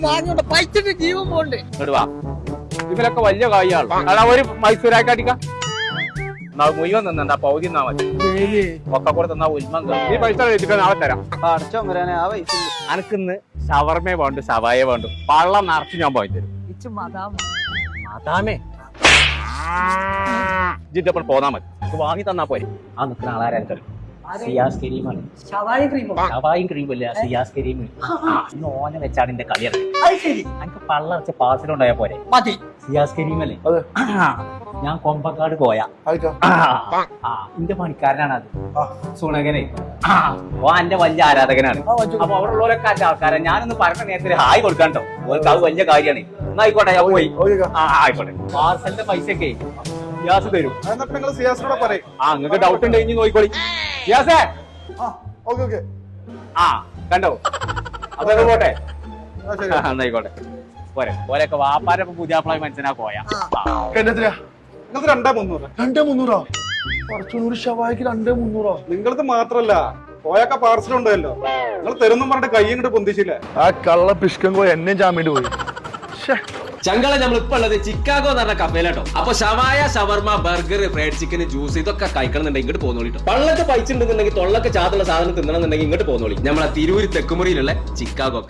വാങ്ങിയോണ്ട് പൈച്ചിട്ട് ജീവൻ pond. ഇതിലൊക്കെ വലിയ കായാണ് ഒരു മൈസൂരാക്കടിക്ക മുഴുവൻ നിന്നാ പൗതി തന്നാ മതി. ഒക്കെ കൂടെ തന്നാ ഉൽമം ഈ പൈസ വെച്ചിട്ട് നാളെ തരാം. അനക്കിന്ന് ഷവർമേ വേണ്ടു സവായ വേണ്ടു പള്ളം നിറച്ച് ഞാൻ പോയി തരും. മതാമേ ജിദ്ദപ്പോൾ പോന്നാ മതി. വാങ്ങി തന്നാ പോരെ. ആ നിൽക്കുന്ന ആളാരും സിയാസ് കരീമാണ്. ഷവായും ക്രീമല്ല സിയാസ് കരീം. ഇന്ന് ഓനെ വെച്ചാണ് എന്റെ കളിയാണ്. എനിക്ക് പള്ള വെച്ച പാർസലുണ്ടായാ പോരെ. സിയാസ് കരീമല്ലേ? ഞാൻ കൊമ്പക്കാട് പോയാ എന്റെ പണിക്കാരനാണ് അത്. സുണകനെ ഓ എന്റെ വലിയ ആരാധകനാണ്. അപ്പൊ അവിടെ ഉള്ളവരൊക്കെ എന്റെ ആൾക്കാരാണ്. ഞാനൊന്ന് പറഞ്ഞ നേരത്തിൽ ഹായ് കൊടുക്കാണ്ടോ. ഓർക്ക് അത് വലിയ കാര്യമാണ്. എന്നാ ആയിക്കോട്ടെ ഞാൻ പോയി. ആയിക്കോട്ടെ. പാർസലിന്റെ പൈസയൊക്കെ സിയാസ് തരും. നിങ്ങൾക്ക് ഡൗട്ട് ഉണ്ട് ഇനി നോക്കിക്കോളി. സിയാസേ കണ്ടോ അതൊക്കെ പോട്ടെ. എന്നായിക്കോട്ടെ പോരെ. ഓരൊക്കെ വാപ്പാരൊക്കെ പുതിയാപ്പിളായി മനസ്സിനാ പോയാ. 2,300 കുറച്ചുകൂടി ഷവായിക്ക് 2,300. നിങ്ങളത് മാത്രല്ല പോയൊക്കെ പാർസലുണ്ടല്ലോ. നിങ്ങൾ തരുന്നും പറഞ്ഞിട്ട് കൈ ഇങ്ങോട്ട് പൊന്തിച്ചില്ലേ? ആ കള്ള പിഷ്കം പോയി എന്നെ ജാമ്യം പോയി. ചങ്കള നമ്മൾ ഇപ്പൊ ഉള്ളത് ചിക്കാഗോ എന്ന് പറഞ്ഞ കഫേലാട്ടോ. അപ്പൊ ഷവായ shawarma burger fried chicken juice ഇതൊക്കെ കഴിക്കണമെന്നുണ്ടെങ്കിൽ ഇങ്ങോട്ട് പോന്നോളിട്ടോ. പള്ളൊക്കെ പൈച്ചുണ്ടെന്നുണ്ടെങ്കിൽ തൊള്ളൊക്കെ ചാതുള്ള സാധനം തിന്നണമെന്നുണ്ടെങ്കിൽ ഇങ്ങോട്ട് പോന്നോളി. നമ്മളെ തിരൂര് തെക്കുമുറിയിലുള്ള ചിക്കാഗോക്ക്.